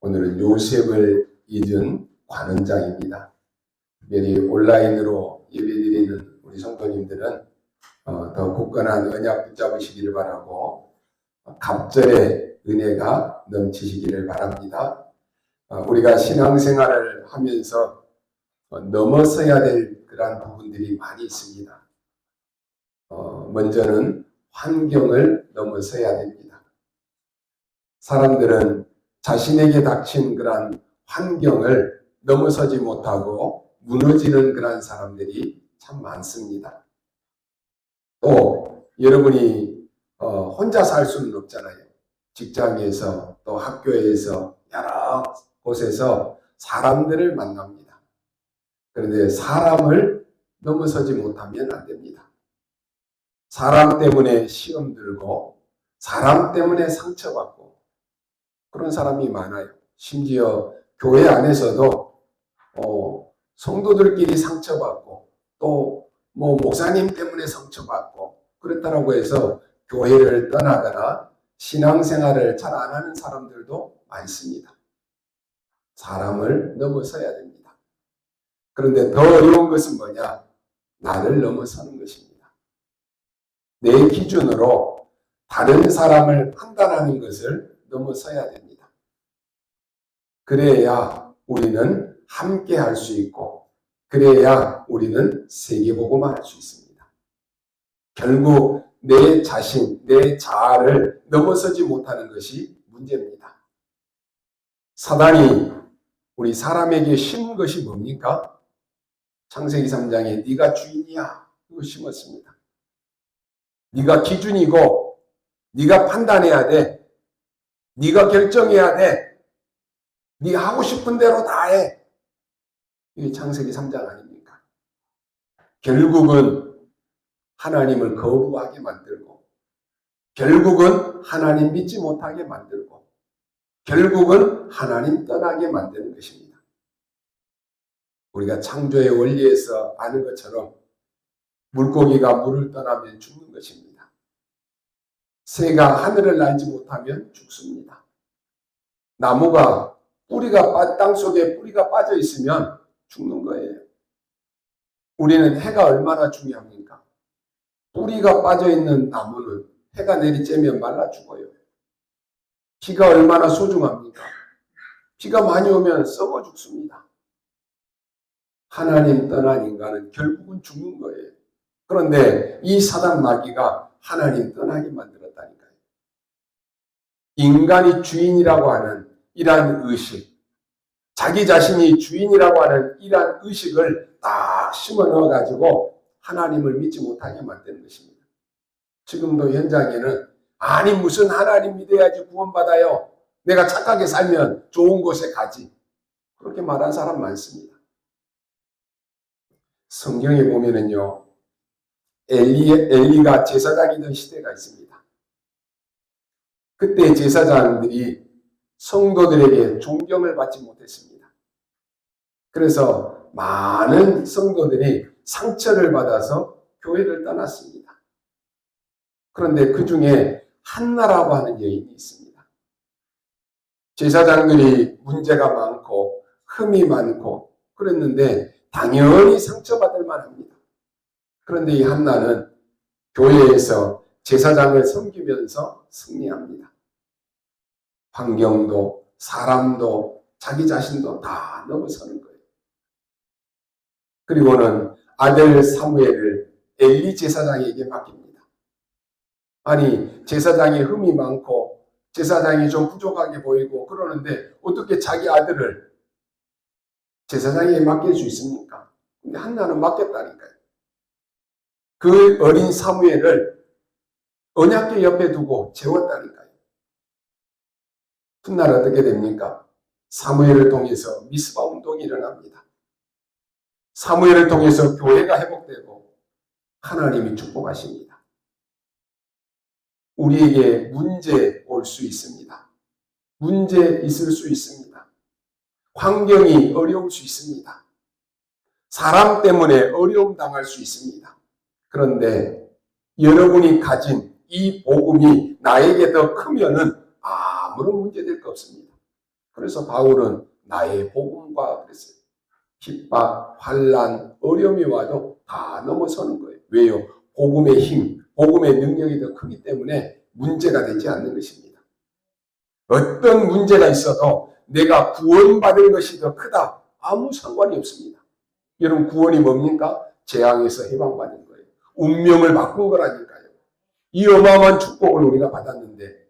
오늘은 요셉을 잊은 관원장입니다. 특별히 온라인으로 예배드리는 우리 성도님들은 더 굳건한 언약 붙잡으시기를 바라고 갑절의 은혜가 넘치시기를 바랍니다. 우리가 신앙생활을 하면서 넘어서야 될 그런 부분들이 많이 있습니다. 먼저는 환경을 넘어서야 됩니다. 사람들은 자신에게 닥친 그런 환경을 넘어서지 못하고 무너지는 그런 사람들이 참 많습니다. 또 여러분이 혼자 살 수는 없잖아요. 직장에서 또 학교에서 여러 곳에서 사람들을 만납니다. 그런데 사람을 넘어서지 못하면 안 됩니다. 사람 때문에 시험 들고 사람 때문에 상처받고 그런 사람이 많아요. 심지어 교회 안에서도 성도들끼리 상처받고 또 목사님 때문에 상처받고 그렇다고 해서 교회를 떠나거나 신앙생활을 잘 안 하는 사람들도 많습니다. 사람을 넘어서야 됩니다. 그런데 더 어려운 것은 뭐냐? 나를 넘어서는 것입니다. 내 기준으로 다른 사람을 판단하는 것을 넘어서야 됩니다. 그래야 우리는 함께 할 수 있고 그래야 우리는 세계복음화 할 수 있습니다. 결국 내 자신, 내 자아를 넘어서지 못하는 것이 문제입니다. 사단이 우리 사람에게 심은 것이 뭡니까? 창세기 3장에 네가 주인이야 이거 심었습니다. 네가 기준이고 네가 판단해야 돼. 네가 결정해야 돼. 네가 하고 싶은 대로 다 해. 이게 창세기 3장 아닙니까? 결국은 하나님을 거부하게 만들고 결국은 하나님 믿지 못하게 만들고 결국은 하나님 떠나게 만드는 것입니다. 우리가 창조의 원리에서 아는 것처럼 물고기가 물을 떠나면 죽는 것입니다. 새가 하늘을 날지 못하면 죽습니다. 나무가 땅속에 뿌리가 빠져 있으면 죽는 거예요. 우리는 해가 얼마나 중요합니까? 뿌리가 빠져 있는 나무는 해가 내리쬐면 말라 죽어요. 비가 얼마나 소중합니까? 비가 많이 오면 썩어 죽습니다. 하나님 떠난 인간은 결국은 죽는 거예요. 그런데 이 사단 마귀가 하나님 떠나게 만들었다니까요. 인간이 주인이라고 하는 이러한 의식, 자기 자신이 주인이라고 하는 이러한 의식을 딱 심어 넣어가지고 하나님을 믿지 못하게 만드는 것입니다. 지금도 현장에는 아니 무슨 하나님 믿어야지 구원받아요. 내가 착하게 살면 좋은 곳에 가지. 그렇게 말하는 사람 많습니다. 성경에 보면은요. 엘리가 제사장이던 시대가 있습니다. 그때 제사장들이 성도들에게 존경을 받지 못했습니다. 그래서 많은 성도들이 상처를 받아서 교회를 떠났습니다. 그런데 그 중에 한나라고 하는 여인이 있습니다. 제사장들이 문제가 많고 흠이 많고 그랬는데 당연히 상처받을 만합니다. 그런데 이 한나는 교회에서 제사장을 섬기면서 승리합니다. 환경도 사람도 자기 자신도 다 넘어서는 거예요. 그리고는 아들 사무엘을 엘리 제사장에게 맡깁니다. 아니 제사장이 흠이 많고 제사장이 좀 부족하게 보이고 그러는데 어떻게 자기 아들을 제사장에게 맡길 수 있습니까? 근데 한나는 맡겼다니까요. 그 어린 사무엘을 언약궤 옆에 두고 재웠다니까요. 훗날 어떻게 됩니까? 사무엘을 통해서 미스바 운동이 일어납니다. 사무엘을 통해서 교회가 회복되고 하나님이 축복하십니다. 우리에게 문제 올 수 있습니다. 문제 있을 수 있습니다. 환경이 어려울 수 있습니다. 사람 때문에 어려움 당할 수 있습니다. 그런데 여러분이 가진 이 복음이 나에게 더 크면은 아무런 문제될 거 없습니다. 그래서 바울은 나의 복음과 그랬어요. 핍박, 환란, 어려움이 와도 다 넘어서는 거예요. 왜요? 복음의 힘, 복음의 능력이 더 크기 때문에 문제가 되지 않는 것입니다. 어떤 문제가 있어도 내가 구원받은 것이 더 크다. 아무 상관이 없습니다. 여러분, 구원이 뭡니까? 재앙에서 해방받은 거예요. 운명을 바꾼 거라니까요. 이 어마어마한 축복을 우리가 받았는데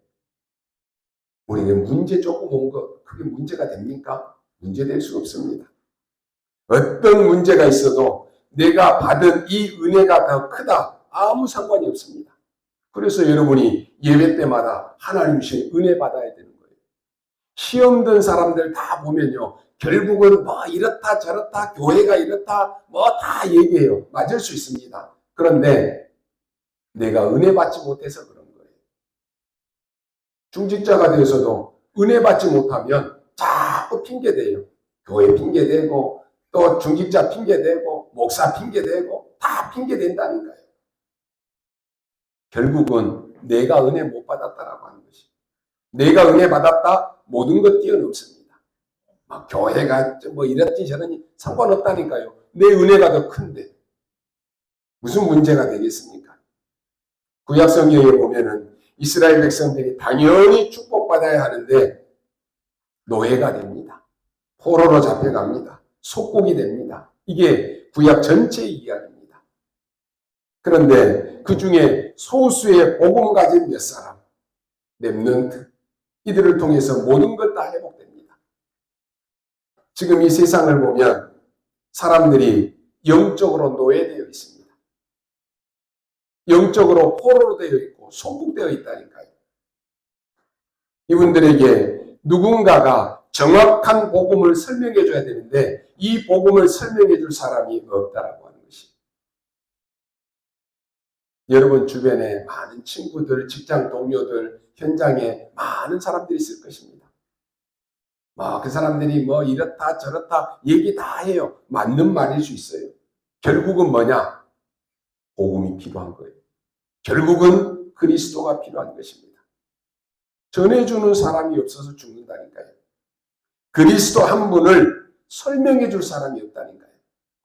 우리는 문제 조금 온 거 그게 문제가 됩니까? 문제될 수 없습니다. 어떤 문제가 있어도 내가 받은 이 은혜가 더 크다. 아무 상관이 없습니다. 그래서 여러분이 예배 때마다 하나님 주신 은혜 받아야 되는 거예요. 시험 든 사람들 다 보면요. 결국은 뭐 이렇다 저렇다 교회가 이렇다 뭐 다 얘기해요. 맞을 수 있습니다. 그런데 내가 은혜 받지 못해서 그런 거예요. 중직자가 되어서도 은혜 받지 못하면 자꾸 핑계대요. 교회 핑계대고 또 중직자 핑계대고 목사 핑계대고 다 핑계댄다니까요. 결국은 내가 은혜 못 받았다라고 하는 것이. 내가 은혜 받았다 모든 것 뛰어넘습니다. 막 교회가 뭐 이랬지 저랬지 상관없다니까요. 내 은혜가 더 큰데 무슨 문제가 되겠습니까? 구약 성경에 보면은 이스라엘 백성들이 당연히 축복받아야 하는데 노예가 됩니다. 포로로 잡혀갑니다. 속국이 됩니다. 이게 구약 전체의 이야기입니다. 그런데 그 중에 소수의 복음 가진 몇 사람, 렘넌트, 이들을 통해서 모든 것 다 회복됩니다. 지금 이 세상을 보면 사람들이 영적으로 노예되어 있습니다. 영적으로 포로로 되어 있고 속국되어 있다니까요. 이분들에게 누군가가 정확한 복음을 설명해 줘야 되는데 이 복음을 설명해 줄 사람이 없다라고 하는 것이. 여러분 주변에 많은 친구들, 직장 동료들, 현장에 많은 사람들이 있을 것입니다. 그 사람들이 뭐 이렇다 저렇다 얘기 다 해요. 맞는 말일 수 있어요. 결국은 뭐냐? 복음이 필요한 거예요. 결국은 그리스도가 필요한 것입니다. 전해주는 사람이 없어서 죽는다니까요. 그리스도 한 분을 설명해 줄 사람이 없다니까요.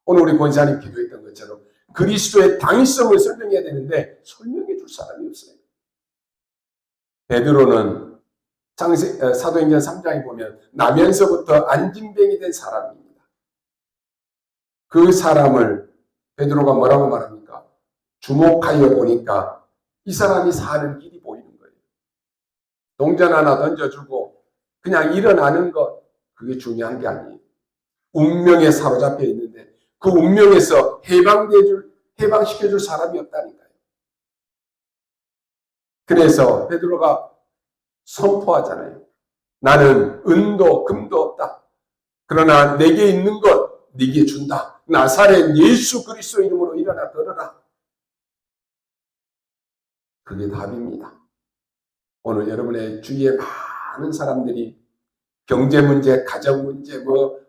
오늘 우리 권사님 기도했던 것처럼 그리스도의 당위성을 설명해야 되는데 설명해 줄 사람이 없어요. 베드로는 사도행전 3장에 보면 나면서부터 안진뱅이 된 사람입니다. 그 사람을 베드로가 뭐라고 말합니까? 주목하여 보니까 이 사람이 사는 길이 보이는 거예요. 동전 하나 던져주고 그냥 일어나는 것 그게 중요한 게 아니에요. 운명에 사로잡혀 있는데 그 운명에서 해방시켜줄 사람이 없다니까요. 그래서 베드로가 선포하잖아요. 나는 은도 금도 없다. 그러나 내게 있는 것 네게 준다. 나사렛 예수 그리스도 이름으로 일어나 걸어라. 그게 답입니다. 오늘 여러분의 주위에 많은 사람들이 경제 문제, 가정 문제,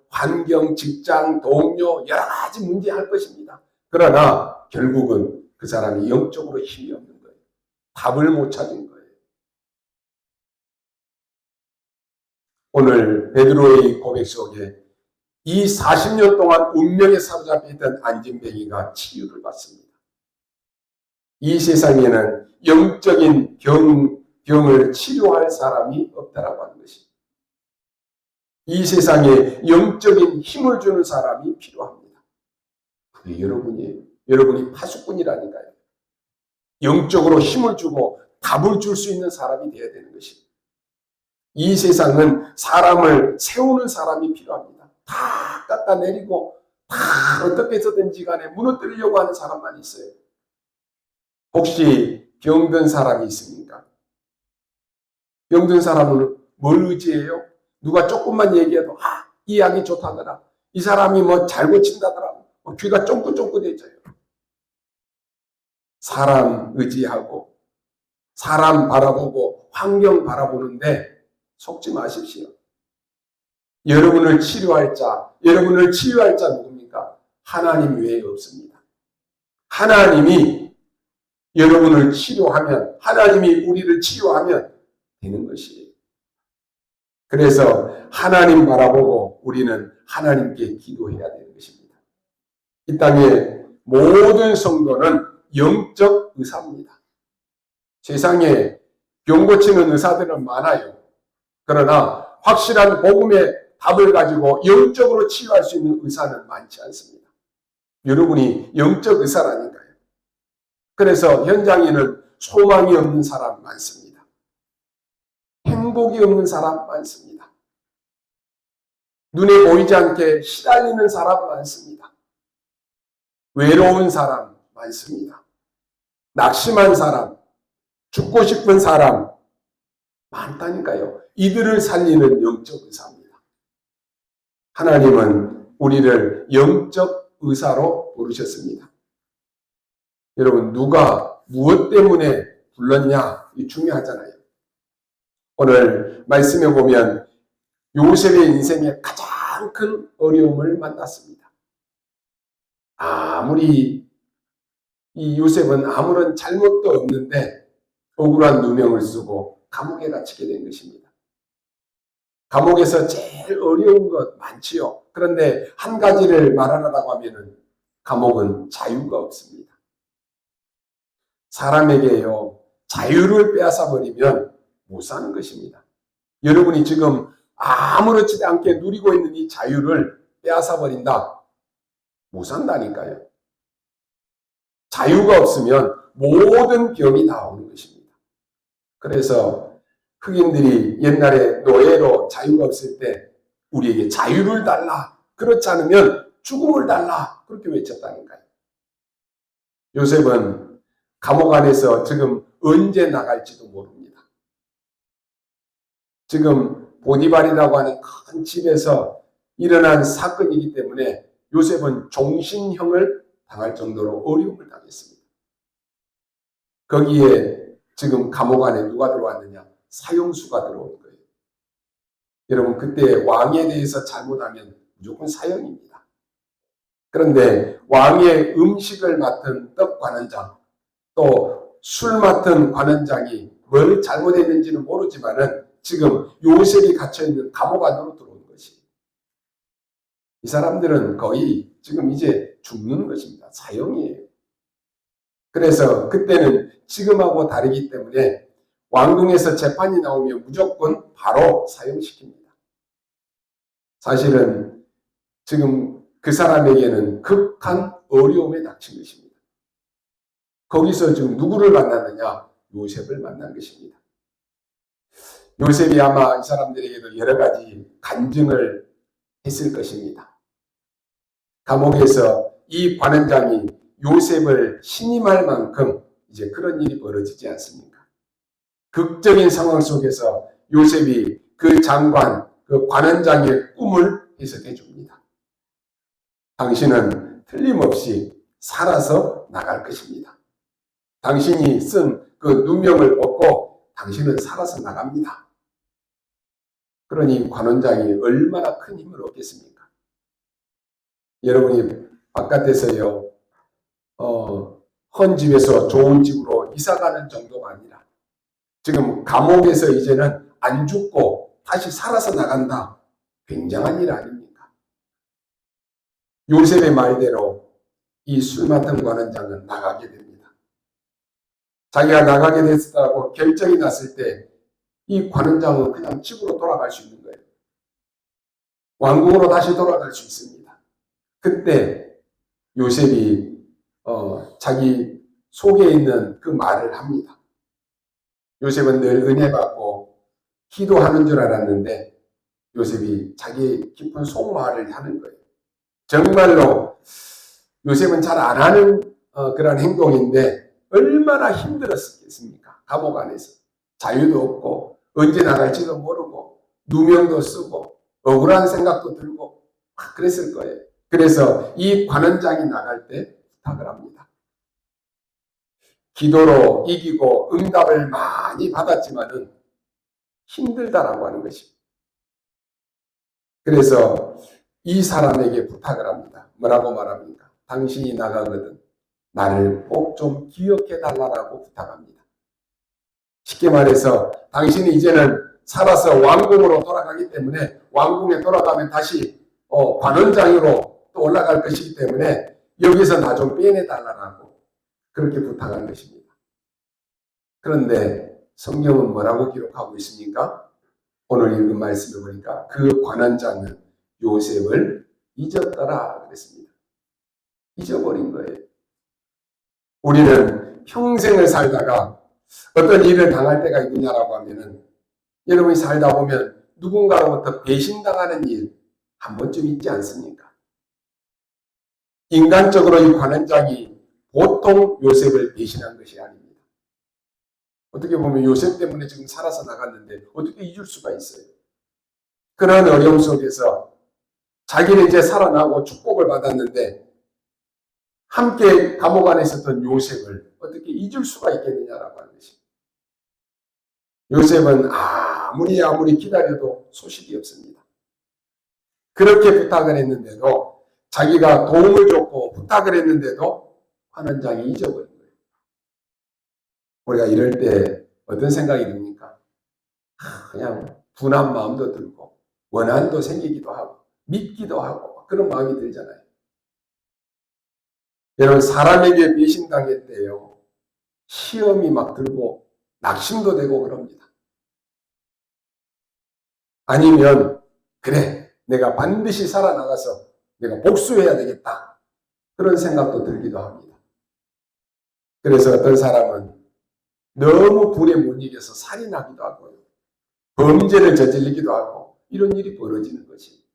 환경, 직장, 동료 여러 가지 문제 할 것입니다. 그러나 결국은 그 사람이 영적으로 힘이 없는 거예요. 답을 못 찾은 거예요. 오늘 베드로의 고백 속에 이 40년 동안 운명에 사로잡혀 있던 안진뱅이가 치유를 받습니다. 이 세상에는 영적인 병을 치료할 사람이 없다라고 하는 것입니다. 이 세상에 영적인 힘을 주는 사람이 필요합니다. 그게 여러분이에요. 여러분이 파수꾼이라니까요. 영적으로 힘을 주고 답을 줄 수 있는 사람이 되어야 되는 것입니다. 이 세상은 사람을 세우는 사람이 필요합니다. 다 깎아내리고 다 어떻게 해서든지 간에 무너뜨리려고 하는 사람만 있어요. 혹시 병든 사람이 있습니까? 병든 사람은 뭘 의지해요? 누가 조금만 얘기해도 이 약이 좋다더라. 이 사람이 잘 고친다더라. 귀가 쫑긋쫑긋해져요. 사람 의지하고 사람 바라보고 환경 바라보는데 속지 마십시오. 여러분을 치료할 자 누굽니까? 하나님 외에 없습니다. 하나님이 여러분을 치료하면 하나님이 우리를 치료하면 되는 것이에요. 그래서 하나님 바라보고 우리는 하나님께 기도해야 되는 것입니다. 이 땅의 모든 성도는 영적 의사입니다. 세상에 병 고치는 의사들은 많아요. 그러나 확실한 복음의 답을 가지고 영적으로 치유할 수 있는 의사는 많지 않습니다. 여러분이 영적 의사라니까요. 그래서 현장에는 소망이 없는 사람 많습니다. 행복이 없는 사람 많습니다. 눈에 보이지 않게 시달리는 사람 많습니다. 외로운 사람 많습니다. 낙심한 사람, 죽고 싶은 사람 많다니까요. 이들을 살리는 영적 의사입니다. 하나님은 우리를 영적 의사로 부르셨습니다. 여러분, 누가 무엇 때문에 불렀냐? 이 중요하잖아요. 오늘 말씀에 보면 요셉의 인생에 가장 큰 어려움을 만났습니다. 아무리 이 요셉은 아무런 잘못도 없는데 억울한 누명을 쓰고 감옥에 갇히게 된 것입니다. 감옥에서 제일 어려운 것 많지요. 그런데 한 가지를 말하라고 하면은 감옥은 자유가 없습니다. 사람에게요, 자유를 빼앗아 버리면 못 사는 것입니다. 여러분이 지금 아무렇지도 않게 누리고 있는 이 자유를 빼앗아 버린다. 못 산다니까요. 자유가 없으면 모든 병이 다 오는 것입니다. 그래서 흑인들이 옛날에 노예로 자유가 없을 때 우리에게 자유를 달라. 그렇지 않으면 죽음을 달라. 그렇게 외쳤다니까요. 요셉은 감옥 안에서 지금 언제 나갈지도 모릅니다. 지금 보디발이라고 하는 큰 집에서 일어난 사건이기 때문에 요셉은 종신형을 당할 정도로 어려움을 당했습니다. 거기에 지금 감옥 안에 누가 들어왔느냐? 사형수가 들어온 거예요. 여러분, 그때 왕에 대해서 잘못하면 무조건 사형입니다. 그런데 왕의 음식을 맡은 떡 관원장, 또 술 맡은 관원장이 뭘 잘못했는지는 모르지만은 지금 요셉이 갇혀있는 감옥 안으로 들어온 것이. 이 사람들은 거의 지금 이제 죽는 것입니다. 사형이에요. 그래서 그때는 지금하고 다르기 때문에 왕궁에서 재판이 나오면 무조건 바로 사형시킵니다. 사실은 지금 그 사람에게는 극한 어려움에 닥친 것입니다. 거기서 지금 누구를 만났느냐? 요셉을 만난 것입니다. 요셉이 아마 이 사람들에게도 여러 가지 간증을 했을 것입니다. 감옥에서 이 관원장이 요셉을 신임할 만큼 이제 그런 일이 벌어지지 않습니까? 극적인 상황 속에서 요셉이 그 장관, 그 관원장의 꿈을 해석해 줍니다. 당신은 틀림없이 살아서 나갈 것입니다. 당신이 쓴 그 누명을 벗고 당신은 살아서 나갑니다. 그러니 관원장이 얼마나 큰 힘을 얻겠습니까? 여러분이 바깥에서요, 헌 집에서 좋은 집으로 이사가는 정도가 아니라 지금 감옥에서 이제는 안 죽고 다시 살아서 나간다. 굉장한 일 아닙니까? 요셉의 말대로 이 술 맡은 관원장은 나가게 됩니다. 자기가 나가게 됐다고 결정이 났을 때 이 관원장은 그냥 집으로 돌아갈 수 있는 거예요. 왕궁으로 다시 돌아갈 수 있습니다. 그때 요셉이 자기 속에 있는 그 말을 합니다. 요셉은 늘 은혜 받고 기도하는 줄 알았는데 요셉이 자기 깊은 속말을 하는 거예요. 정말로 요셉은 잘 안 하는 그런 행동인데 얼마나 힘들었겠습니까? 감옥 안에서 자유도 없고 언제 나갈지도 모르고 누명도 쓰고 억울한 생각도 들고 그랬을 거예요. 그래서 이 관원장이 나갈 때 부탁을 합니다. 기도로 이기고 응답을 많이 받았지만은 힘들다라고 하는 것입니다. 그래서 이 사람에게 부탁을 합니다. 뭐라고 말합니까? 당신이 나가거든 나를 꼭 좀 기억해 달라고 부탁합니다. 쉽게 말해서 당신이 이제는 살아서 왕궁으로 돌아가기 때문에 왕궁에 돌아가면 다시 관원장으로 또 올라갈 것이기 때문에 여기서 나 좀 빼내달라고 그렇게 부탁한 것입니다. 그런데 성경은 뭐라고 기록하고 있습니까? 오늘 읽은 말씀을 보니까 그 관원장은 요셉을 잊었더라 그랬습니다. 잊어버린 거예요. 우리는 평생을 살다가 어떤 일을 당할 때가 있느냐라고 하면은 여러분이 살다 보면 누군가로부터 배신당하는 일 한 번쯤 있지 않습니까? 인간적으로 이 관원장이 보통 요셉을 배신한 것이 아닙니다. 어떻게 보면 요셉 때문에 지금 살아서 나갔는데 어떻게 잊을 수가 있어요? 그런 어려움 속에서 자기는 이제 살아나고 축복을 받았는데 함께 감옥 안에 있었던 요셉을 어떻게 잊을 수가 있겠느냐라고 하는 것입니다. 요셉은 아무리 기다려도 소식이 없습니다. 그렇게 부탁을 했는데도 자기가 도움을 줬고 부탁을 했는데도 관원장이 잊어버린 거예요. 우리가 이럴 때 어떤 생각이 듭니까? 그냥 분한 마음도 들고 원한도 생기기도 하고 믿기도 하고 그런 마음이 들잖아요. 여러분 사람에게 배신당했대요. 시험이 막 들고 낙심도 되고 그럽니다. 아니면 그래 내가 반드시 살아나가서 내가 복수해야 되겠다. 그런 생각도 들기도 합니다. 그래서 어떤 사람은 너무 불에 못 이겨서 살인하기도 하고요. 범죄를 저질리기도 하고 이런 일이 벌어지는 것이.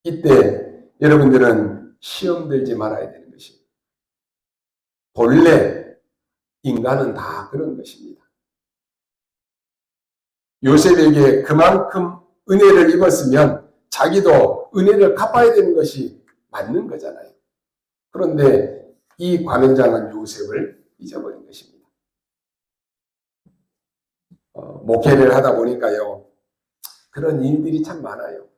이때 여러분들은 시험 들지 말아야 되는 것이. 본래 인간은 다 그런 것입니다. 요셉에게 그만큼 은혜를 입었으면 자기도 은혜를 갚아야 되는 것이 맞는 거잖아요. 그런데 이 관원장은 요셉을 잊어버린 것입니다. 목회를 하다 보니까요. 그런 일들이 참 많아요.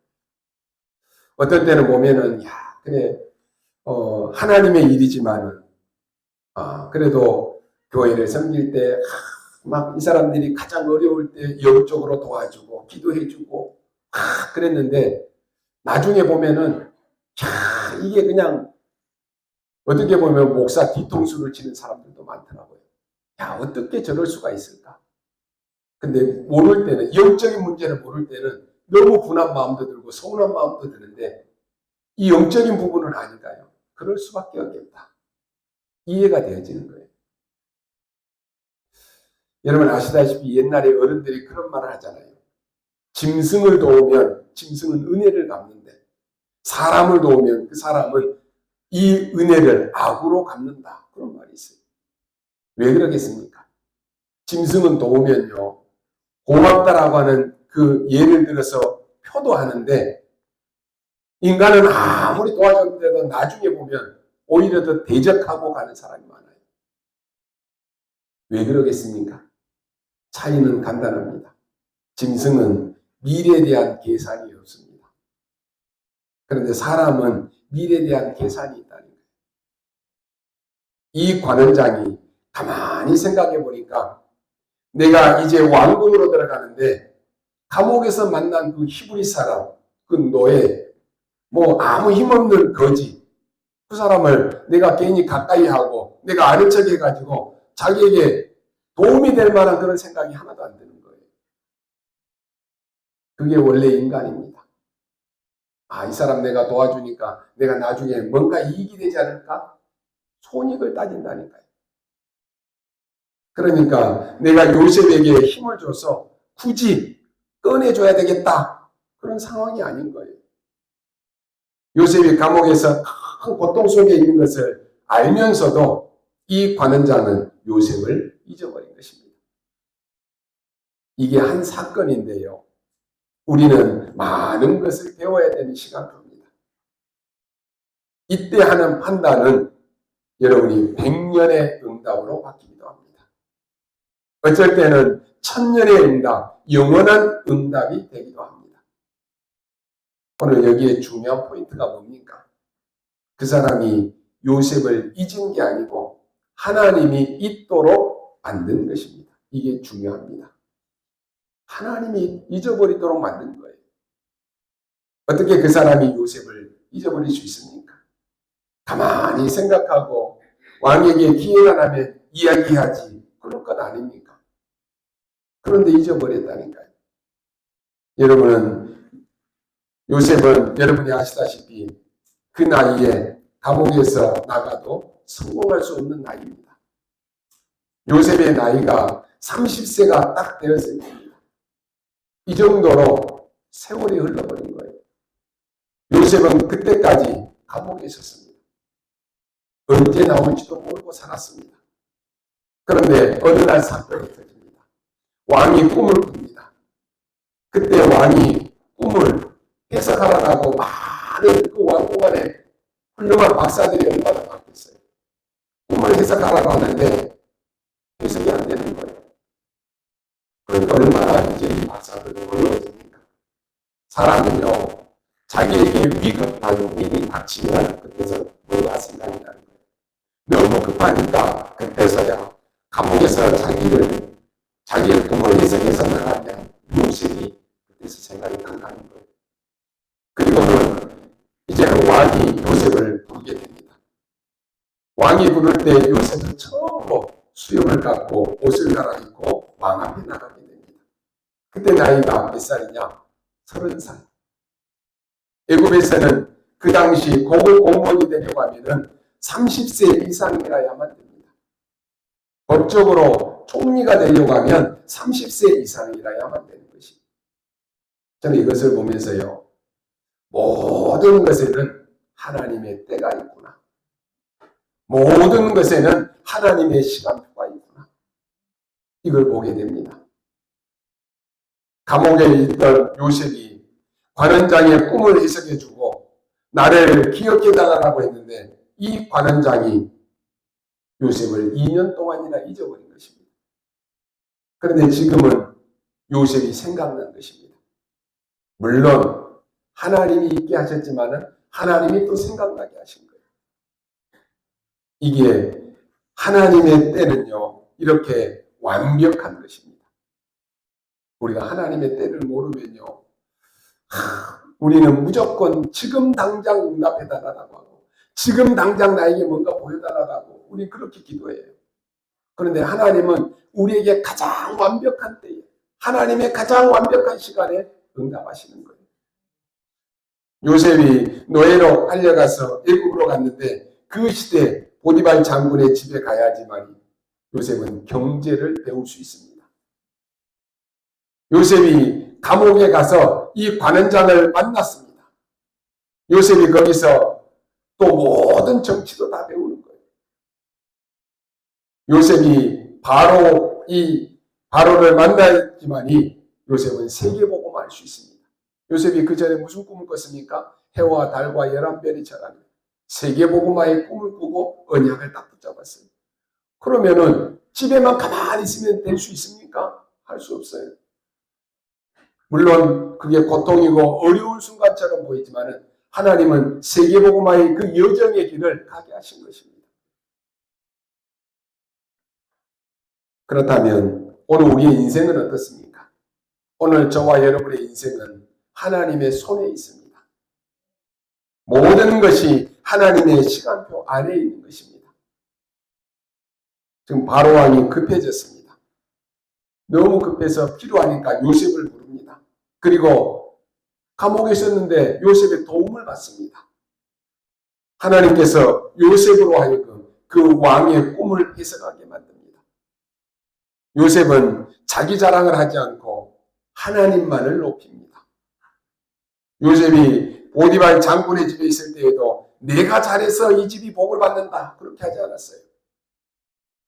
어떤 때는 보면은 그래 하나님의 일이지만은 그래도 교회를 섬길 때 막 이 사람들이 가장 어려울 때 영적으로 도와주고 기도해주고 그랬는데 나중에 보면은 이게 그냥 어떻게 보면 목사 뒤통수를 치는 사람들도 많더라고요. 어떻게 저럴 수가 있을까? 근데 모를 때는 영적인 문제를 모를 때는 너무 분한 마음도 들고 서운한 마음도 드는데 이 영적인 부분은 아닌가요? 그럴 수밖에 없겠다. 이해가 되어지는 거예요. 여러분 아시다시피 옛날에 어른들이 그런 말을 하잖아요. 짐승을 도우면 짐승은 은혜를 갚는데 사람을 도우면 그 사람은 이 은혜를 악으로 갚는다. 그런 말이 있어요. 왜 그러겠습니까? 짐승은 도우면요. 고맙다라고 하는 그 예를 들어서 표도하는데 인간은 아무리 도와줬는데도 나중에 보면 오히려 더 대적하고 가는 사람이 많아요. 왜 그러겠습니까? 차이는 간단합니다. 짐승은 미래에 대한 계산이 없습니다. 그런데 사람은 미래에 대한 계산이 있다는 거예요. 이 관원장이 가만히 생각해 보니까 내가 이제 왕궁으로 들어가는데 감옥에서 만난 그 히브리 사람, 그 노예, 아무 힘없는 거지. 그 사람을 내가 괜히 가까이 하고 내가 아는 척 해가지고 자기에게 도움이 될 만한 그런 생각이 하나도 안 드는 거예요. 그게 원래 인간입니다. 이 사람 내가 도와주니까 내가 나중에 뭔가 이익이 되지 않을까? 손익을 따진다니까요. 그러니까 내가 요셉에게 힘을 줘서 굳이 꺼내줘야 되겠다. 그런 상황이 아닌 거예요. 요셉이 감옥에서 큰 고통 속에 있는 것을 알면서도 이 관원장은 요셉을 잊어버린 것입니다. 이게 한 사건인데요. 우리는 많은 것을 배워야 되는 시간입니다. 이때 하는 판단은 여러분이 100년의 응답으로 바뀌기도 합니다. 어쩔 때는 1000년의 응답, 영원한 응답이 되기도 합니다. 오늘 여기에 중요한 포인트가 뭡니까? 그 사람이 요셉을 잊은 게 아니고 하나님이 잊도록 만든 것입니다. 이게 중요합니다. 하나님이 잊어버리도록 만든 거예요. 어떻게 그 사람이 요셉을 잊어버릴 수 있습니까? 가만히 생각하고 왕에게 기회가 나면 이야기하지. 그럴 것 아닙니까? 그런데 잊어버렸다니까요. 여러분은, 요셉은 여러분이 아시다시피 그 나이에 감옥에서 나가도 성공할 수 없는 나이입니다. 요셉의 나이가 30세가 딱 되었을 때입니다. 이 정도로 세월이 흘러버린 거예요. 요셉은 그때까지 감옥에 있었습니다. 언제 나올지도 모르고 살았습니다. 그런데 어느 날 사건이 터집니다. 왕이 꿈을 꿉니다. 그때 왕이 꿈을 해석하라고 많은 그 왕궁안에 훌륭한 박사들이 얼마나 많겠어요. 꿈을 해석하라고 하는데 해석이 안 되는 거예요. 그러니까 얼마나 이제 이 박사들은 어려워집니까? 사람은요, 자기에게 위급한 일이 닥치면 그때서 뭐가 생각이 나는 거예요. 너무 급하니까 그때서야 감옥에서 자기의 꿈을 해석해서 나가면 요셉이 그때서 생각이 딱 나는 거예요. 그리고는 이제 왕이 요셉을 부르게 됩니다. 왕이 부를 때 요셉은 처음으로 수염을 갖고 옷을 갈아입고 왕 앞에 나가게 됩니다. 그때 나이가 몇 살이냐? 30살. 애굽에서는 그 당시 고급 공무원이 되려고 하면은 30세 이상이라야만 됩니다. 법적으로 총리가 되려고 하면 30세 이상이라야만 되는 것입니다. 저는 이것을 보면서요, 모든 것에는 하나님의 때가 있구나. 모든 것에는 하나님의 시간표가 있구나. 이걸 보게 됩니다. 감옥에 있던 요셉이 관원장의 꿈을 해석해주고 나를 기억해달라고 했는데 이 관원장이 요셉을 2년 동안이나 잊어버린 것입니다. 그런데 지금은 요셉이 생각난 것입니다. 물론 하나님이 있게 하셨지만은 하나님이 또 생각나게 하신 거예요. 이게 하나님의 때는요, 이렇게 완벽한 것입니다. 우리가 하나님의 때를 모르면요, 우리는 무조건 지금 당장 응답해달라고 하고 지금 당장 나에게 뭔가 보여달라고 하고 우리 그렇게 기도해요. 그런데 하나님은 우리에게 가장 완벽한 때에 하나님의 가장 완벽한 시간에 응답하시는 거예요. 요셉이 노예로 알려가서 애굽으로 갔는데 그 시대 보디발 장군의 집에 가야지만 요셉은 경제를 배울 수 있습니다. 요셉이 감옥에 가서 이 관원장을 만났습니다. 요셉이 거기서 또 모든 정치도 다 배우는 거예요. 요셉이 바로를 만났지만이 요셉은 세계복음 알 수 있습니다. 요셉이 그 전에 무슨 꿈을 꿨습니까? 해와 달과 11별이 절하는 세계복음화의 꿈을 꾸고 언약을 딱 붙잡았어요. 그러면은 집에만 가만히 있으면 될 수 있습니까? 할 수 없어요. 물론 그게 고통이고 어려운 순간처럼 보이지만은 하나님은 세계복음화의 그 여정의 길을 가게 하신 것입니다. 그렇다면 오늘 우리의 인생은 어떻습니까? 오늘 저와 여러분의 인생은 하나님의 손에 있습니다. 모든 것이 하나님의 시간표 안에 있는 것입니다. 지금 바로왕이 급해졌습니다. 너무 급해서 필요하니까 요셉을 부릅니다. 그리고 감옥에 있었는데 요셉의 도움을 받습니다. 하나님께서 요셉으로 하여금 그 왕의 꿈을 해석하게 만듭니다. 요셉은 자기 자랑을 하지 않고 하나님만을 높입니다. 요셉이 보디발 장군의 집에 있을 때에도 내가 잘해서 이 집이 복을 받는다 그렇게 하지 않았어요.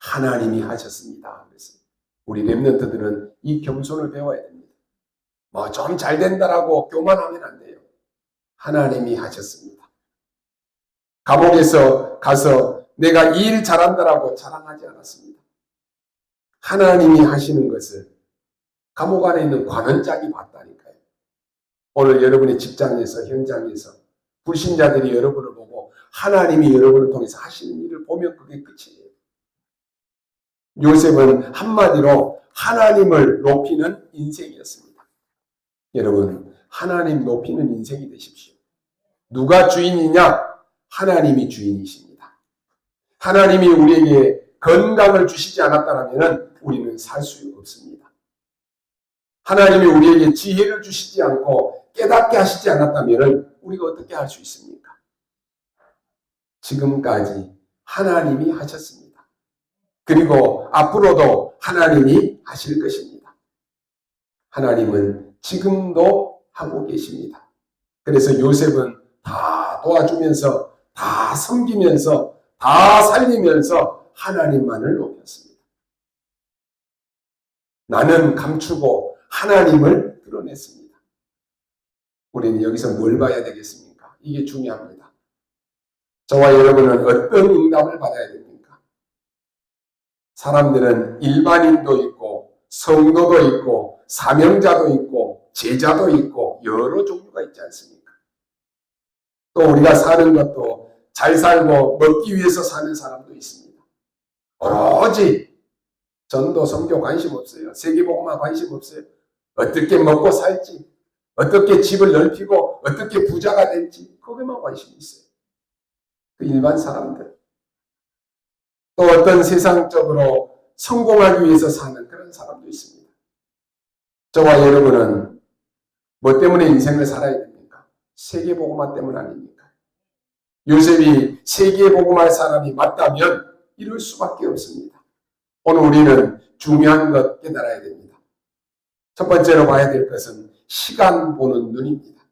하나님이 하셨습니다. 그래서 우리 렘넌트들은 이 겸손을 배워야 됩니다. 뭐 좀 잘 된다라고 교만하면 안 돼요. 하나님이 하셨습니다. 감옥에서 가서 내가 이 일 잘한다라고 자랑하지 않았습니다. 하나님이 하시는 것을 감옥 안에 있는 관원장이 봤다니까요. 오늘 여러분의 직장에서 현장에서 불신자들이 여러분을 보고 하나님이 여러분을 통해서 하시는 일을 보면 그게 끝이에요. 요셉은 한마디로 하나님을 높이는 인생이었습니다. 여러분, 하나님 높이는 인생이 되십시오. 누가 주인이냐? 하나님이 주인이십니다. 하나님이 우리에게 건강을 주시지 않았다면 우리는 살 수 없습니다. 하나님이 우리에게 지혜를 주시지 않고 깨닫게 하시지 않았다면 우리가 어떻게 할 수 있습니까? 지금까지 하나님이 하셨습니다. 그리고 앞으로도 하나님이 하실 것입니다. 하나님은 지금도 하고 계십니다. 그래서 요셉은 다 도와주면서, 다 섬기면서, 다 살리면서 하나님만을 높였습니다. 나는 감추고 하나님을 드러냈습니다. 우리는 여기서 뭘 봐야 되겠습니까? 이게 중요합니다. 저와 여러분은 어떤 응답을 받아야 됩니까? 사람들은 일반인도 있고 성도도 있고 사명자도 있고 제자도 있고 여러 종류가 있지 않습니까? 또 우리가 사는 것도 잘 살고 먹기 위해서 사는 사람도 있습니다. 오로지 전도 선교 관심 없어요. 세계복음화 관심 없어요. 어떻게 먹고 살지, 어떻게 집을 넓히고 어떻게 부자가 될지 거기만 관심이 있어요. 그 일반 사람들. 또 어떤 세상적으로 성공하기 위해서 사는 그런 사람도 있습니다. 저와 여러분은 뭐 때문에 인생을 살아야 됩니까? 세계복음화 때문 아닙니까? 요셉이 세계복음화의 사람이 맞다면 이럴 수밖에 없습니다. 오늘 우리는 중요한 것 깨달아야 됩니다. 첫 번째로 봐야 될 것은 시간 보는 눈입니다.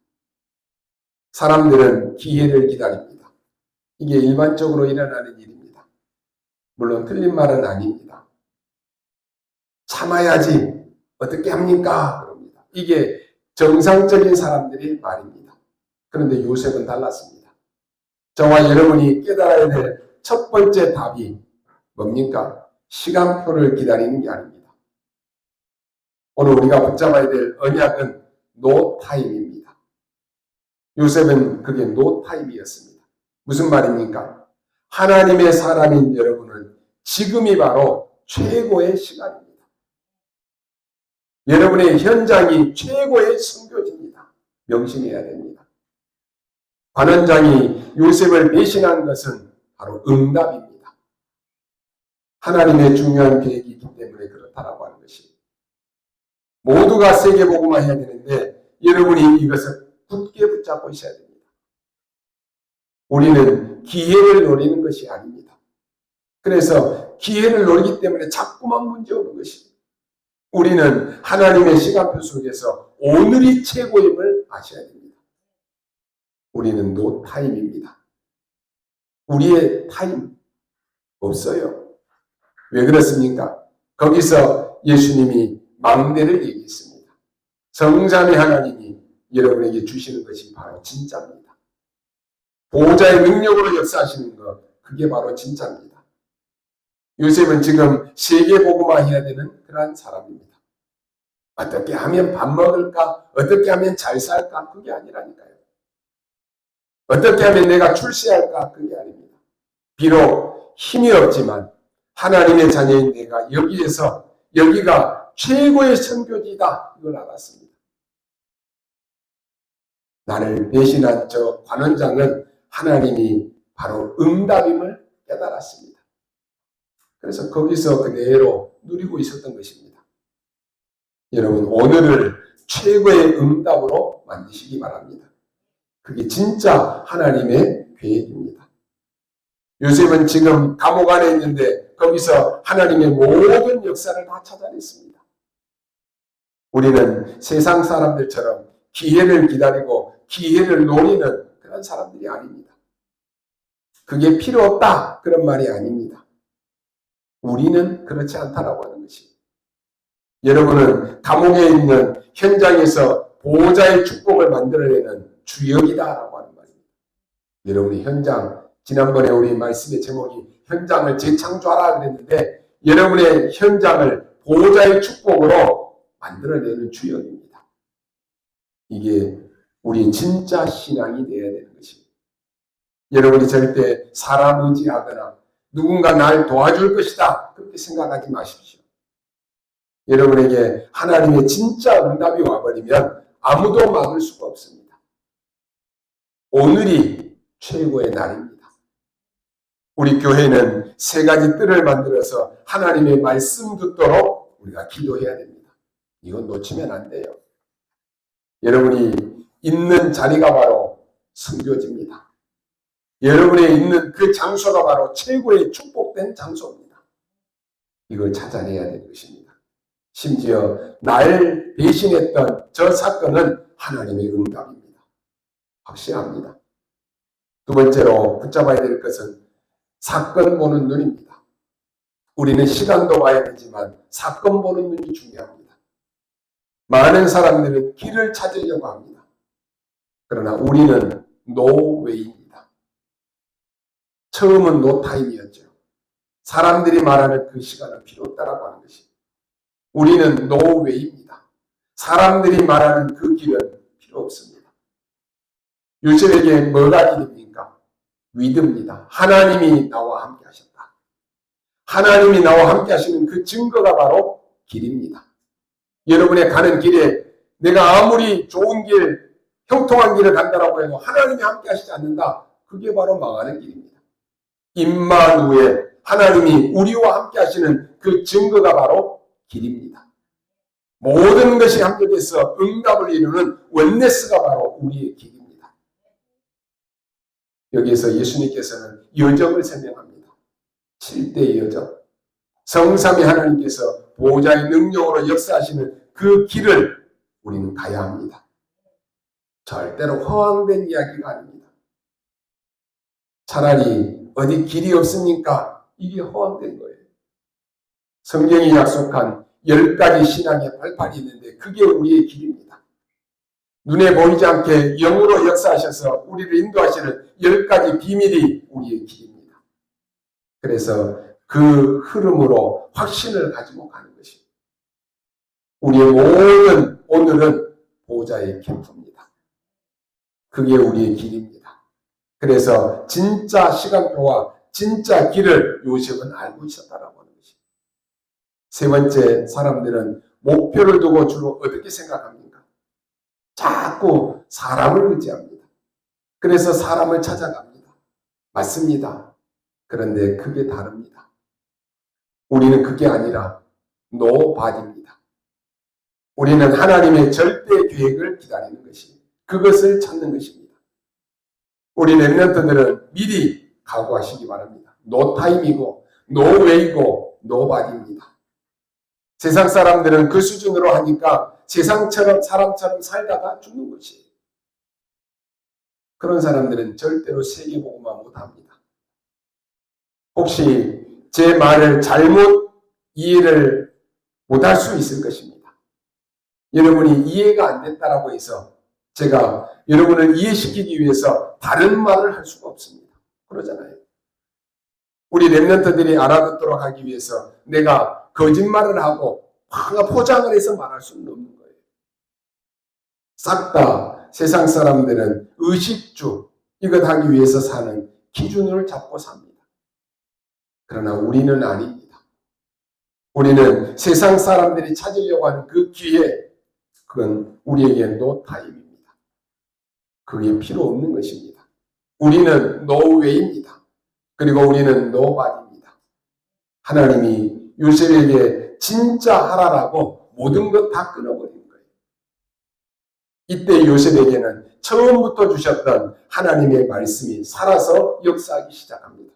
사람들은 기회를 기다립니다. 이게 일반적으로 일어나는 일입니다. 물론 틀린 말은 아닙니다. 참아야지 어떻게 합니까? 그럽니다. 이게 정상적인 사람들의 말입니다. 그런데 요셉은 달랐습니다. 저와 여러분이 깨달아야 될 첫 번째 답이 뭡니까? 시간표를 기다리는 게 아닙니다. 오늘 우리가 붙잡아야 될 언약은 노 타임입니다. 요셉은 그게 노 타임이었습니다. 무슨 말입니까? 하나님의 사람인 여러분은 지금이 바로 최고의 시간입니다. 여러분의 현장이 최고의 선교지입니다. 명심해야 됩니다. 관원장이 요셉을 배신한 것은 바로 응답입니다. 하나님의 중요한 계획이 있기 때문에 그렇다라고 하는 것이. 모두가 세계복음화 해야 되는데 여러분이 이것을 굳게 붙잡고 있어야 됩니다. 우리는 기회를 노리는 것이 아닙니다. 그래서 기회를 노리기 때문에 자꾸만 문제 오는 것입니다. 우리는 하나님의 시간표 속에서 오늘이 최고임을 아셔야 됩니다. 우리는 노 타임입니다. 우리의 타임 없어요. 왜 그렇습니까? 거기서 예수님이 망대를 얘기했습니다. 성삼위 하나님이 여러분에게 주시는 것이 바로 진짜입니다. 보호자의 능력으로 역사하시는 것, 그게 바로 진짜입니다. 요셉은 지금 세계복음화 해야 되는 그러한 사람입니다. 어떻게 하면 밥 먹을까? 어떻게 하면 잘 살까? 그게 아니라니까요. 어떻게 하면 내가 출세할까? 그게 아닙니다. 비록 힘이 없지만 하나님의 자녀인 내가 여기가 최고의 선교지다. 이걸 알았습니다. 나를 배신한 저 관원장은 하나님이 바로 응답임을 깨달았습니다. 그래서 거기서 그대로 누리고 있었던 것입니다. 여러분, 오늘을 최고의 응답으로 만드시기 바랍니다. 그게 진짜 하나님의 계획입니다. 요셉은 지금 감옥 안에 있는데 거기서 하나님의 모든 역사를 다 찾아냈습니다. 우리는 세상 사람들처럼 기회를 기다리고 기회를 노리는 그런 사람들이 아닙니다. 그게 필요 없다 그런 말이 아닙니다. 우리는 그렇지 않다라고 하는 것이. 여러분은 감옥에 있는 현장에서 보호자의 축복을 만들어내는 주역이다라고 하는 말입니다. 여러분의 현장, 지난번에 우리 말씀의 제목이 현장을 재창조하라 그랬는데 여러분의 현장을 보호자의 축복으로 만들어내는 주역입니다. 이게 우리 진짜 신앙이 되어야 되는 것입니다. 여러분이 절대 사람 의지하거나 누군가 날 도와줄 것이다 그렇게 생각하지 마십시오. 여러분에게 하나님의 진짜 응답이 와버리면 아무도 막을 수가 없습니다. 오늘이 최고의 날입니다. 우리 교회는 세 가지 뜰을 만들어서 하나님의 말씀 듣도록 우리가 기도해야 됩니다. 이건 놓치면 안 돼요. 여러분이 있는 자리가 바로 선교지입니다. 여러분이 있는 그 장소가 바로 최고의 축복된 장소입니다. 이걸 찾아내야 될 것입니다. 심지어 날 배신했던 저 사건은 하나님의 응답입니다. 확실합니다. 두 번째로 붙잡아야 될 것은 사건 보는 눈입니다. 우리는 시간도 봐야 되지만 사건 보는 눈이 중요합니다. 많은 사람들은 길을 찾으려고 합니다. 그러나 우리는 노웨이입니다. 처음은 노타임이었죠. 사람들이 말하는 그 시간은 필요 없다라고 하는 것이. 우리는 노웨이입니다. 사람들이 말하는 그 길은 필요 없습니다. 요셉에게 뭐가 길입니까? 위드입니다. 하나님이 나와 함께 하셨다. 하나님이 나와 함께 하시는 그 증거가 바로 길입니다. 여러분의 가는 길에 내가 아무리 좋은 길, 형통한 길을 간다라고 해도 하나님이 함께 하시지 않는다. 그게 바로 망하는 길입니다. 임마누엘, 하나님이 우리와 함께 하시는 그 증거가 바로 길입니다. 모든 것이 합력해서 응답을 이루는 원네스가 바로 우리의 길입니다. 여기에서 예수님께서는 여정을 설명합니다. 7대의 여정. 성삼위 하나님께서 보호자의 능력으로 역사하시는 그 길을 우리는 가야 합니다. 절대로 허황된 이야기가 아닙니다. 차라리 어디 길이 없습니까? 이게 허황된 거예요. 성경이 약속한 10가지 신앙의 발판이 있는데 그게 우리의 길입니다. 눈에 보이지 않게 영으로 역사하셔서 우리를 인도하시는 10가지 비밀이 우리의 길입니다. 그래서 그 흐름으로 확신을 가지고 가는 것입니다. 우리의 모든 오늘은 보호자의 캠프입니다. 그게 우리의 길입니다. 그래서 진짜 시간표와 진짜 길을 요셉은 알고 있었다라고 하는 것입니다. 세 번째, 사람들은 목표를 두고 주로 어떻게 생각합니까? 자꾸 사람을 의지합니다. 그래서 사람을 찾아갑니다. 맞습니다. 그런데 그게 다릅니다. 우리는 그게 아니라 노바디입니다. 우리는 하나님의 절대 계획을 기다리는 것입니다. 그것을 찾는 것입니다. 우리 렘넌트들은 미리 각오하시기 바랍니다. 노타임이고 노웨이고 노바디입니다. 세상 사람들은 그 수준으로 하니까 세상처럼 사람처럼 살다가 죽는 것이에요. 그런 사람들은 절대로 세계복음화 못합니다. 혹시 제 말을 잘못 이해를 못할 수 있을 것입니다. 여러분이 이해가 안 됐다라고 해서 제가 여러분을 이해시키기 위해서 다른 말을 할 수가 없습니다. 그러잖아요. 우리 렘넌트들이 알아듣도록 하기 위해서 내가 거짓말을 하고 포장을 해서 말할 수는 없는 거예요. 싹 다 세상 사람들은 의식주 이것 하기 위해서 사는 기준을 잡고 삽니다. 그러나 우리는 아닙니다. 우리는 세상 사람들이 찾으려고 하는 그 기회, 그건 우리에게 노타임입니다. 그게 필요 없는 것입니다. 우리는 노웨이입니다. 그리고 우리는 노바디입니다. 하나님이 요셉에게 진짜 하라라고 모든 것 다 끊어버린 거예요. 이때 요셉에게는 처음부터 주셨던 하나님의 말씀이 살아서 역사하기 시작합니다.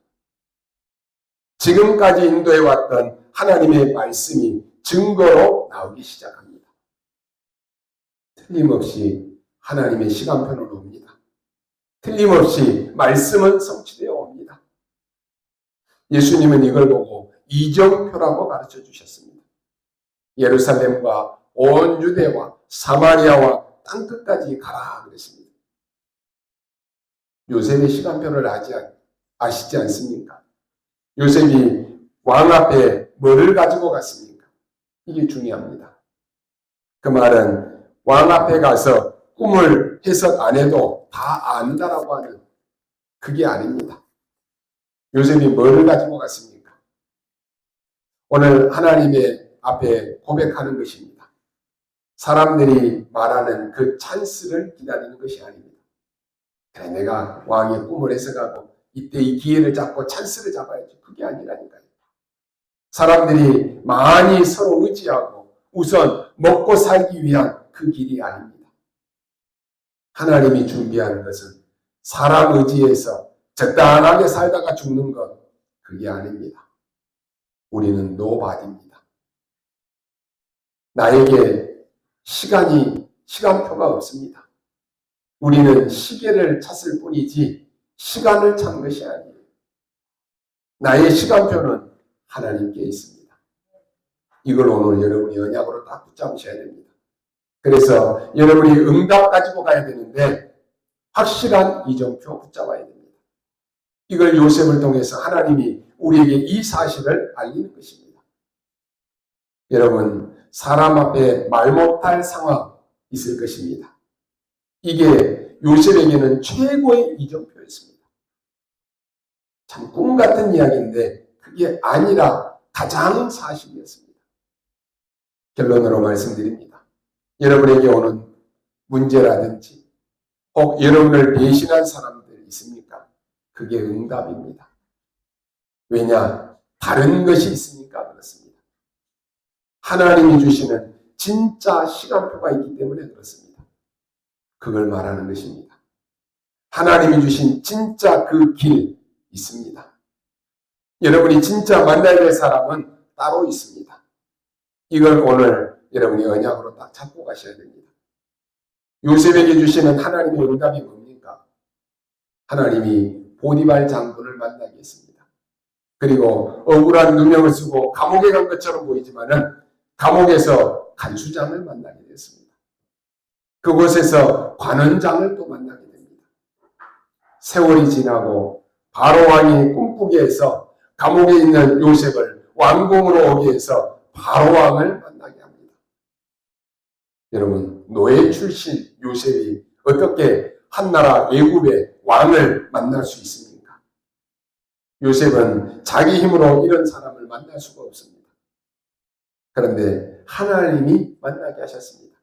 지금까지 인도해왔던 하나님의 말씀이 증거로 나오기 시작합니다. 틀림없이 하나님의 시간표는 옵니다. 틀림없이 말씀은 성취되어 옵니다. 예수님은 이걸 보고 이정표라고 가르쳐 주셨습니다. 예루살렘과 온 유대와 사마리아와 땅끝까지 가라 그랬습니다. 요셉의 시간표를 아시지 않습니까? 요셉이 왕 앞에 뭐를 가지고 갔습니까? 이게 중요합니다. 그 말은 왕 앞에 가서 꿈을 해석 안 해도 다 안다라고 하는 그게 아닙니다. 요셉이 뭐를 가지고 갔습니까? 오늘 하나님의 앞에 고백하는 것입니다. 사람들이 말하는 그 찬스를 기다리는 것이 아닙니다. 그래, 내가 왕의 꿈을 해석하고 이때 이 기회를 잡고 찬스를 잡아야지. 그게 아니라니까요. 사람들이 많이 서로 의지하고 우선 먹고 살기 위한 그 길이 아닙니다. 하나님이 준비하는 것은 사람 의지에서 적당하게 살다가 죽는 것, 그게 아닙니다. 우리는 노바디입니다. 나에게 시간표가 없습니다. 우리는 시계를 찾을 뿐이지 시간을 찾는 것이 아니에요. 나의 시간표는 하나님께 있습니다. 이걸 오늘 여러분이 언약으로 딱 붙잡으셔야 됩니다. 그래서 여러분이 응답 가지고 가야 되는데 확실한 이정표 붙잡아야 됩니다. 이걸 요셉을 통해서 하나님이 우리에게 이 사실을 알리는 것입니다. 여러분, 사람 앞에 말 못할 상황 있을 것입니다. 이게 요셉에게는 최고의 이정표였습니다. 참 꿈 같은 이야기인데 그게 아니라 가장 사실이었습니다. 결론으로 말씀드립니다. 여러분에게 오는 문제라든지 혹 여러분을 배신한 사람들 있습니까? 그게 응답입니다. 왜냐? 다른 것이 있으니까 그렇습니다. 하나님이 주시는 진짜 시간표가 있기 때문에 그렇습니다. 그걸 말하는 것입니다. 하나님이 주신 진짜 그 길 있습니다. 여러분이 진짜 만나야 될 사람은 따로 있습니다. 이걸 오늘 여러분이 언약으로 딱 잡고 가셔야 됩니다. 요셉에게 주시는 하나님의 응답이 뭡니까? 하나님이 보디발 장군을 만나게 했습니다. 그리고 억울한 누명을 쓰고 감옥에 간 것처럼 보이지만은 감옥에서 간수장을 만나게 됐습니다. 그곳에서 관원장을 또 만나게 됩니다. 세월이 지나고 바로 왕이 꿈꾸게 해서 감옥에 있는 요셉을 왕궁으로 오게 해서 바로 왕을 만나게 합니다. 여러분, 노예 출신 요셉이 어떻게 한나라 애굽의 왕을 만날 수 있습니까? 요셉은 자기 힘으로 이런 사람을 만날 수가 없습니다. 그런데 하나님이 만나게 하셨습니다.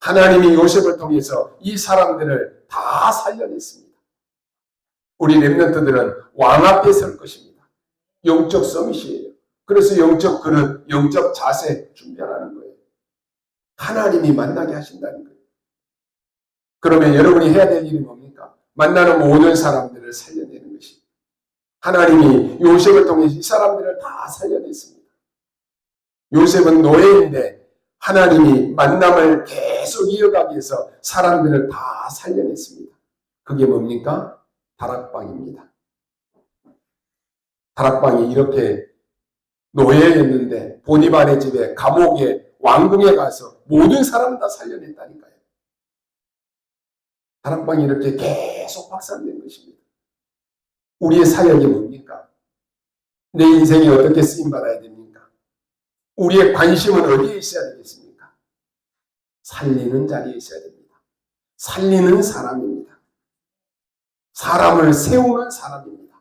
하나님이 요셉을 통해서 이 사람들을 다 살려냈습니다. 우리 렘넌트들은 왕 앞에 설 것입니다. 영적 서밋이에요. 그래서 영적 그릇, 영적 자세 준비하라는 거예요. 하나님이 만나게 하신다는 거예요. 그러면 여러분이 해야 될 일이 뭡니까? 만나는 모든 사람들을 살려내는 것입니다. 하나님이 요셉을 통해서 이 사람들을 다 살려냈습니다. 요셉은 노예인데 하나님이 만남을 계속 이어가기 위해서 사람들을 다 살려냈습니다. 그게 뭡니까? 다락방입니다. 다락방이 이렇게 노예였는데 보디발의 집에 감옥에 왕궁에 가서 모든 사람을 다 살려냈다니까요. 다락방이 이렇게 계속 확산된 것입니다. 우리의 사역이 뭡니까? 내 인생이 어떻게 쓰임받아야 됩니까? 우리의 관심은 어디에 있어야 되겠습니까? 살리는 자리에 있어야 됩니다. 살리는 사람입니다. 사람을 세우는 사람입니다.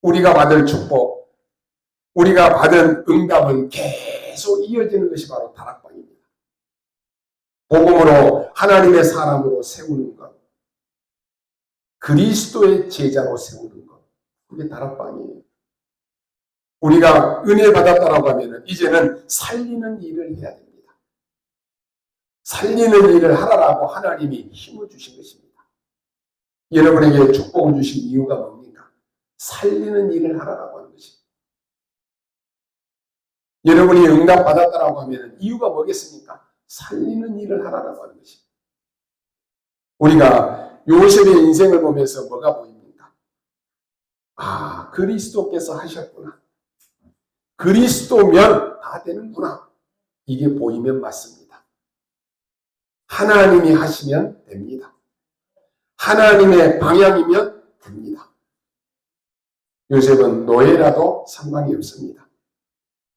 우리가 받을 축복, 우리가 받은 응답은 계속 이어지는 것이 바로 다락방입니다. 복음으로 하나님의 사람으로 세우는 것, 그리스도의 제자로 세우는 것, 그게 다락방이에요. 우리가 은혜 받았다라고 하면 이제는 살리는 일을 해야 됩니다. 살리는 일을 하라라고 하나님이 힘을 주신 것입니다. 여러분에게 축복을 주신 이유가 뭡니까? 살리는 일을 하라라고 하는 것입니다. 여러분이 응답 받았다라고 하면 이유가 뭐겠습니까? 살리는 일을 하라라고 하는 것입니다. 우리가 요셉의 인생을 보면서 뭐가 보입니까? 아, 그리스도께서 하셨구나. 그리스도면 다 되는구나. 이게 보이면 맞습니다. 하나님이 하시면 됩니다. 하나님의 방향이면 됩니다. 요셉은 노예라도 상관이 없습니다.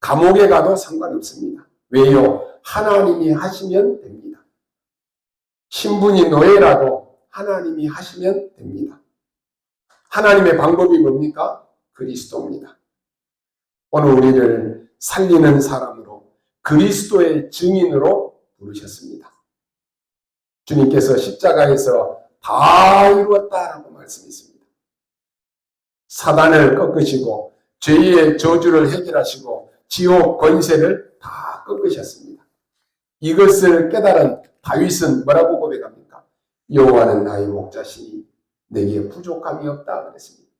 감옥에 가도 상관이 없습니다. 왜요? 하나님이 하시면 됩니다. 신분이 노예라도 하나님이 하시면 됩니다. 하나님의 방법이 뭡니까? 그리스도입니다. 오늘 우리를 살리는 사람으로 그리스도의 증인으로 부르셨습니다. 주님께서 십자가에서 다 이루었다라고 말씀했습니다. 사단을 꺾으시고 죄의 저주를 해결하시고 지옥 권세를 다 꺾으셨습니다. 이것을 깨달은 다윗은 뭐라고 고백합니까? 여호와는 나의 목자시니 내게 부족함이 없다 그랬습니다.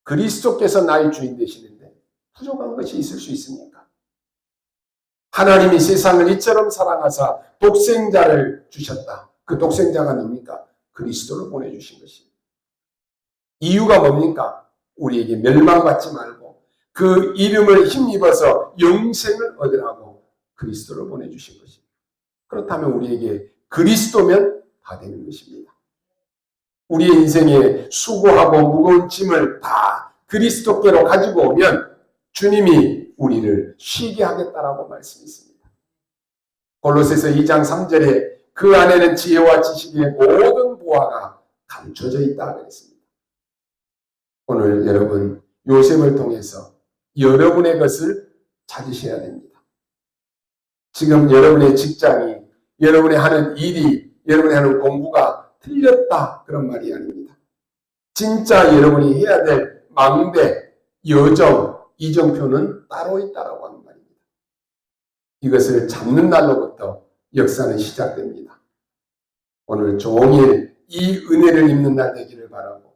그리스도께서 나의 주인 되시는데 부족한 것이 있을 수 있습니까? 하나님이 세상을 이처럼 사랑하사 독생자를 주셨다. 그 독생자가 뭡니까? 그리스도를 보내주신 것입니다. 이유가 뭡니까? 우리에게 멸망받지 말고 그 이름을 힘입어서 영생을 얻으라고 그리스도를 보내주신 것입니다. 그렇다면 우리에게 그리스도면 다 되는 것입니다. 우리의 인생에 수고하고 무거운 짐을 다 그리스도께로 가지고 오면 주님이 우리를 쉬게 하겠다라고 말씀했습니다. 골로새서 2장 3절에 그 안에는 지혜와 지식의 모든 보화가 감춰져 있다 그랬습니다. 오늘 여러분 요셉을 통해서 여러분의 것을 찾으셔야 됩니다. 지금 여러분의 직장이, 여러분이 하는 일이, 여러분이 하는 공부가 틀렸다 그런 말이 아닙니다. 진짜 여러분이 해야 될 망대, 여정, 이정표는 따로 있다라고 하는 말입니다. 이것을 잡는 날로부터 역사는 시작됩니다. 오늘 종일 이 은혜를 입는 날 되기를 바라고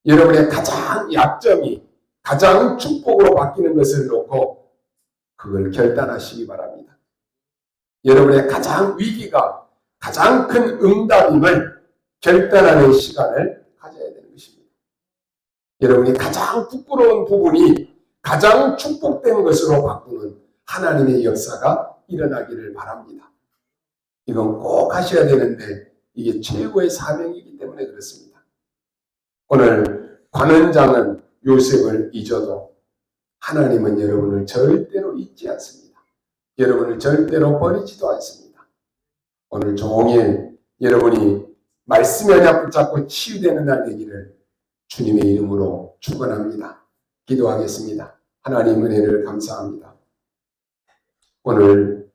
여러분의 가장 약점이 가장 축복으로 바뀌는 것을 놓고 그걸 결단하시기 바랍니다. 여러분의 가장 위기가 가장 큰 응답임을 결단하는 시간을 가져야 되는 것입니다. 여러분이 가장 부끄러운 부분이 가장 축복된 것으로 바꾸는 하나님의 역사가 일어나기를 바랍니다. 이건 꼭 하셔야 되는데 이게 최고의 사명이기 때문에 그렇습니다. 오늘 관원장은 요셉을 잊어도 하나님은 여러분을 절대로 잊지 않습니다. 여러분을 절대로 버리지도 않습니다. 오늘 종일 여러분이 말씀에 붙잡고 치유되는 날 되기를 주님의 이름으로 축원합니다. 기도하겠습니다. 하나님 은혜를 감사합니다. 오늘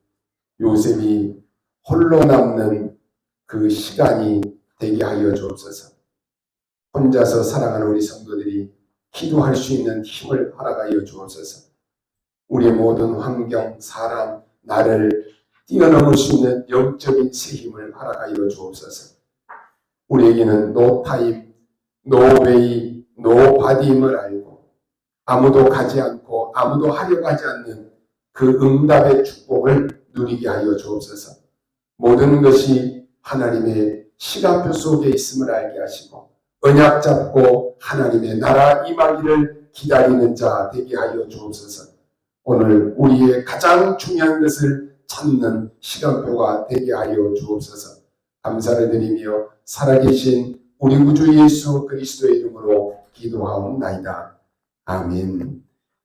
요셉이 홀로 남는 그 시간이 되게 하여 주옵소서. 혼자서 살아가는 우리 성도들이 기도할 수 있는 힘을 허락하여 주옵소서. 우리의 모든 환경, 사람, 나를 뛰어넘을 수 있는 영적인 새 힘을 허락하여 주옵소서. 우리에게는 no time, no way, no body임을 알고 아무도 가지 않고 아무도 하려고 하지 않는 그 응답의 축복을 누리게 하여 주옵소서. 모든 것이 하나님의 시간표 속에 있음을 알게 하시고 언약 잡고 하나님의 나라 임하기를 기다리는 자 되게 하여 주옵소서. 오늘 우리의 가장 중요한 것을 찾는 시간표가 되게 하여 주옵소서. 감사를 드리며 살아계신 우리 구주 예수 그리스도의 이름으로 기도하옵나이다. 아멘.